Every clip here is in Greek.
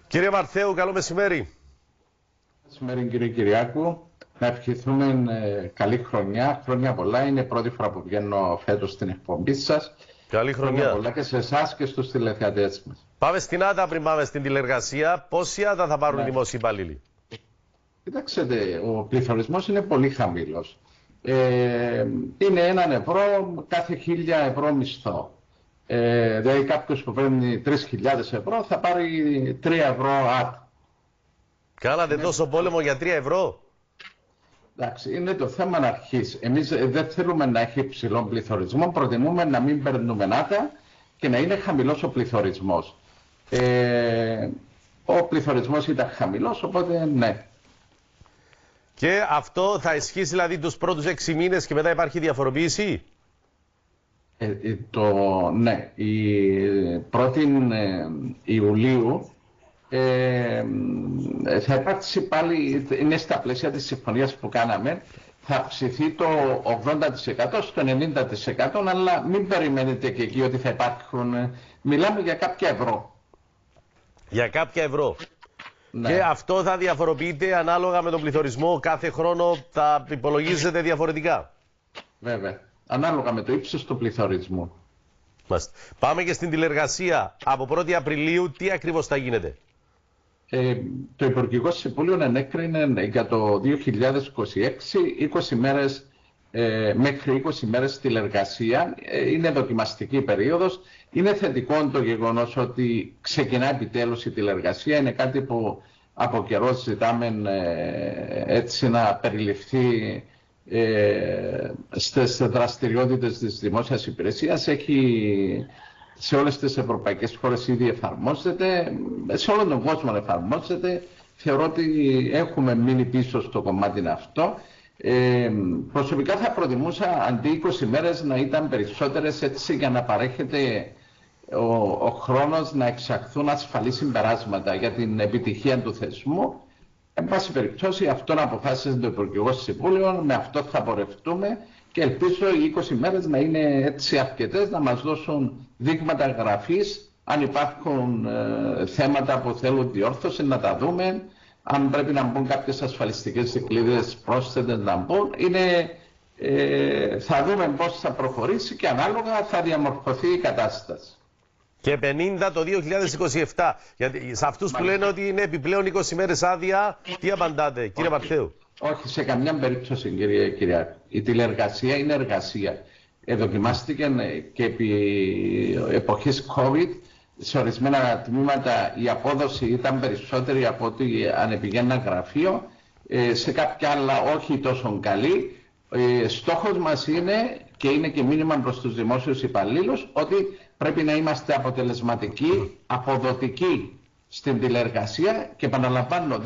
Κύριε Μαρθέου, καλό μεσημέρι. Μεσημέρι κύριε Κυριάκου. Να ευχηθούμε καλή χρονιά. Χρόνια πολλά. Είναι η πρώτη φορά που βγαίνω φέτος στην εκπομπή σας. Καλή χρονιά. Χρόνια πολλά και σε εσάς και στους τηλεθεατές μας. Πάμε στην ΆΤΑ πριν πάμε στην τηλεργασία. Πόση ΆΤΑ θα πάρουν οι δημόσιοι υπαλλήλοι? Κοιτάξτε, ο πληθωρισμός είναι πολύ χαμηλός. Είναι 1 ευρώ κάθε 1.000 ευρώ μισθό. Δηλαδή κάποιος που παίρνει 3.000 ευρώ θα πάρει 3 ευρώ ΆΤΑ. Κάνατε τόσο πόλεμο για 3 ευρώ? Εντάξει, είναι το θέμα να αρχίσει. Εμείς δεν θέλουμε να έχει υψηλό πληθωρισμό, προτιμούμε να μην παίρνουμε ΆΤΑ και να είναι χαμηλός ο πληθωρισμός. Ο πληθωρισμός ήταν χαμηλός, οπότε ναι. Και αυτό θα ισχύσει δηλαδή τους πρώτους 6 μήνες και μετά υπάρχει διαφοροποίηση? Ναι, η 1η Ιουλίου θα υπάρξει πάλι, είναι στα πλαίσια της συμφωνίας που κάναμε, θα αυξηθεί το 80% στο 90%, αλλά μην περιμένετε και εκεί ότι θα υπάρχουν, μιλάμε για κάποια ευρώ. Για κάποια ευρώ. Ναι. Και αυτό θα διαφοροποιείται ανάλογα με τον πληθωρισμό, κάθε χρόνο θα υπολογίζεται διαφορετικά. Βέβαια, ανάλογα με το ύψος του πληθωρισμού. Πάμε και στην τηλεργασία. Από 1η Απριλίου τι ακριβώς θα γίνεται? Το Υπουργικό Συμβούλιο ενέκρινε για το 2026 20 μέρες, μέχρι 20 μέρες τηλεργασία. Είναι δοκιμαστική περίοδος. Είναι θετικό το γεγονός ότι ξεκινά επιτέλους η τηλεργασία. Είναι κάτι που από καιρό ζητάμε έτσι να περιληφθεί στις δραστηριότητες της δημόσιας υπηρεσίας. Έχει σε όλες τις ευρωπαϊκές χώρες ήδη εφαρμόζεται, σε όλον τον κόσμο εφαρμόζεται. Θεωρώ ότι έχουμε μείνει πίσω στο κομμάτι αυτό. Προσωπικά θα προτιμούσα αντί 20 μέρες να ήταν περισσότερες, έτσι για να παρέχεται ο χρόνος να εξαχθούν ασφαλή συμπεράσματα για την επιτυχία του θεσμού. Εν πάση περιπτώσει, αυτό να αποφάσισε το Υπουργικό Συμβούλιο, με αυτό θα πορευτούμε και ελπίζω οι 20 μέρες να είναι έτσι αρκετές, να μας δώσουν δείγματα γραφής, αν υπάρχουν θέματα που θέλουν διόρθωση να τα δούμε, αν πρέπει να μπουν κάποιες ασφαλιστικές δικλείδες πρόσθετες να μπουν. Θα δούμε πώς θα προχωρήσει και ανάλογα θα διαμορφωθεί η κατάσταση. Και 50 το 2027. Γιατί σε αυτούς που λένε ότι είναι επιπλέον 20 μέρες άδεια, τι απαντάτε, κύριε Μαρθέου? Όχι, σε καμιά περίπτωση, κύριε Κυριάκου. Η τηλεργασία είναι εργασία. Δοκιμάστηκε και επί εποχής COVID, σε ορισμένα τμήματα η απόδοση ήταν περισσότερη από ότι αν πηγαίνα γραφείο, σε κάποια άλλα όχι τόσο καλή. Στόχος μας είναι, και είναι και μήνυμα προς τους δημόσιους υπαλλήλους, ότι πρέπει να είμαστε αποτελεσματικοί, αποδοτικοί στην τηλεργασία και επαναλαμβάνω,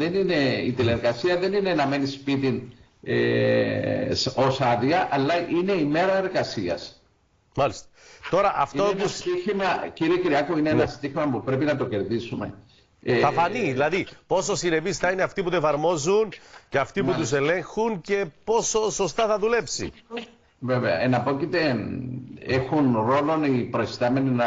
η τηλεργασία δεν είναι να μένει σπίτι ως άδεια, αλλά είναι η μέρα εργασίας. Μάλιστα. Τώρα αυτό είναι ένα στοίχημα, κύριε Κυριάκο, είναι ένα στοίχημα που πρέπει να το κερδίσουμε. Θα φανεί, δηλαδή, πόσο συνεπείς θα είναι αυτοί που το εφαρμόζουν και αυτοί που τους ελέγχουν και πόσο σωστά θα δουλέψει. Βέβαια, εναπόκειται έχουν ρόλο οι προϊστάμενοι να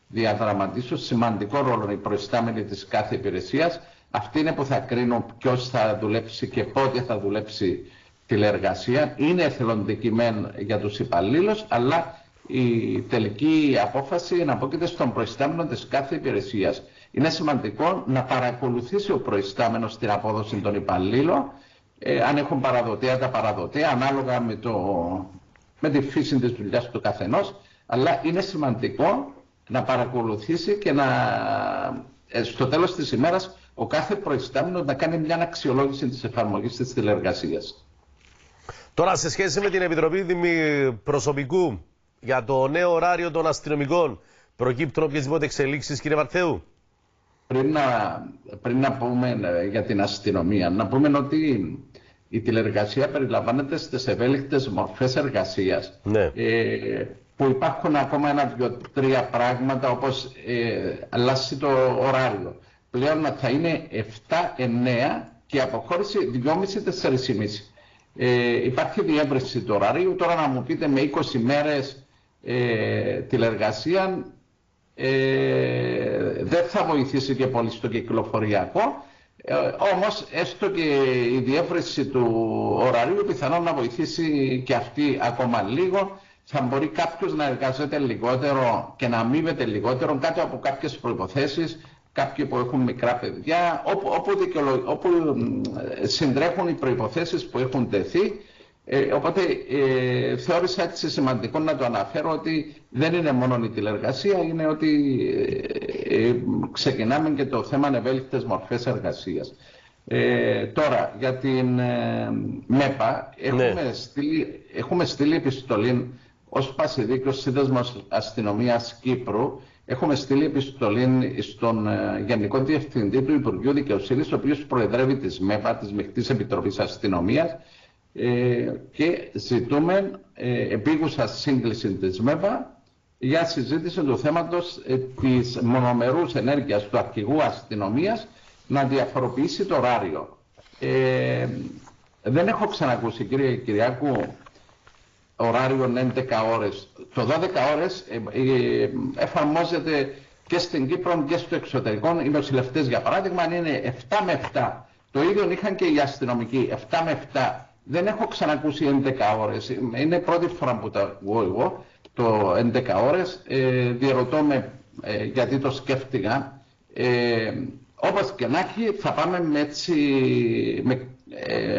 διαδραματίσουν σημαντικό ρόλο οι προϊστάμενοι της κάθε υπηρεσίας. Αυτοί είναι που θα κρίνουν ποιος θα δουλέψει και πότε θα δουλέψει τηλεργασία. Είναι εθελοντική μεν για τους υπαλλήλους, αλλά η τελική απόφαση εναπόκειται στον προϊστάμενο της κάθε υπηρεσίας. Είναι σημαντικό να παρακολουθήσει ο προϊστάμενος την απόδοση των υπαλλήλων, αν έχουν παραδοτέα τα παραδοτέα, ανάλογα με τη φύση της δουλειάς του καθενός, αλλά είναι σημαντικό να παρακολουθήσει και στο τέλος της ημέρας ο κάθε προϊστάμενος να κάνει μια αξιολόγηση της εφαρμογής της τηλεργασίας. Τώρα, σε σχέση με την Επιτροπή Προσωπικού για το νέο ωράριο των αστυνομικών, προκύπτουν οποιασδήποτε εξελίξεις, κύριε Μαρθέου? Πριν να πούμε για την αστυνομία, να πούμε ότι η τηλεργασία περιλαμβάνεται στις ευέλικτες μορφές εργασίας. Ναι. Που υπάρχουν ακόμα 1, 2, 3 πράγματα, όπως αλλάζει το ωράριο. Πλέον θα είναι 7-9 και αποχώρηση 2,5-4,5. Υπάρχει διεύρυνση του ωραρίου. Τώρα να μου πείτε με 20 μέρες τηλεργασία δεν θα βοηθήσει και πολύ στο κυκλοφοριακό. Όμως έστω και η διεύρυνση του ωραρίου πιθανόν να βοηθήσει και αυτή ακόμα λίγο. Θα μπορεί κάποιος να εργάζεται λιγότερο και να αμείβεται λιγότερο κάτω από κάποιες προϋποθέσεις, κάποιοι που έχουν μικρά παιδιά, όπου συντρέχουν οι προϋποθέσεις που έχουν τεθεί. Οπότε θεώρησα έτσι σημαντικό να το αναφέρω ότι δεν είναι μόνο η τηλεργασία, είναι ότι ξεκινάμε και το θέμα ευέλικτες μορφές εργασίας. Τώρα για την ΜΕΠΑ έχουμε στείλει επιστολή ως Πασιδίκος Σύνδεσμος Αστυνομίας Κύπρου. Έχουμε στείλει επιστολή στον Γενικό Διευθυντή του Υπουργείου Δικαιοσύνης, ο οποίος προεδρεύει της ΜΕΠΑ, της Μεικτής Επιτροπής Αστυνομίας, και ζητούμε επίγουσα σύγκληση της ΜΕΠΑ για συζήτηση του θέματος της μονομερούς ενέργειας του Αρχηγού Αστυνομίας να διαφοροποιήσει το ωράριο. Δεν έχω ξανακούσει, κύριε Κυριάκου, ωράριο 11 ώρες. Το 12 ώρες εφαρμόζεται και στην Κύπρο και στο εξωτερικό. Οι νοσηλευτές, για παράδειγμα, είναι 7 με 7. Το ίδιο είχαν και οι αστυνομικοί, 7 με 7. Δεν έχω ξανακούσει 11 ώρες. Είναι πρώτη φορά που το ακούω εγώ, το 11 ώρες. Διερωτώ με γιατί το σκέφτηκα. Όπως και να έχει, θα πάμε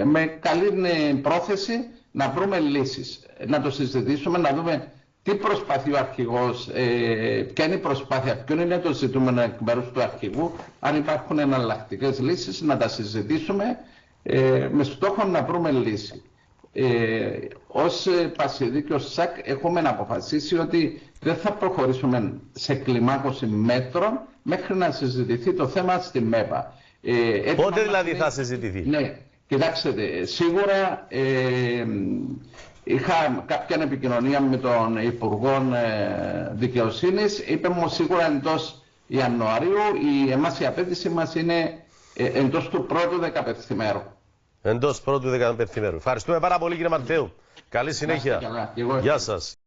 με καλή πρόθεση να βρούμε λύσεις. Να το συζητήσουμε, να δούμε τι προσπαθεί ο αρχηγός, ποια είναι η προσπάθεια, ποιο είναι το ζητούμενο εκ μέρους του αρχηγού, αν υπάρχουν εναλλακτικές λύσεις, να τα συζητήσουμε με στόχο να βρούμε λύση. Ως Πασιδίκιο ΣΑΚ έχουμε αποφασίσει ότι δεν θα προχωρήσουμε σε κλιμάκωση μέτρων μέχρι να συζητηθεί το θέμα στη ΜΕΠΑ. Πότε δηλαδή θα συζητηθεί? Ναι, κοιτάξτε, σίγουρα είχα κάποια επικοινωνία με τον Υπουργό Δικαιοσύνης. Είπε μου σίγουρα εντός Ιανουαρίου. Εμάς η απέτηση μας είναι εντός του πρώτου δεκαπενθημέρου. Εντός πρώτου δεκαπενθημέρου. Ευχαριστούμε πάρα πολύ, κύριε Μαρτέου. Καλή συνέχεια. Γεια σας.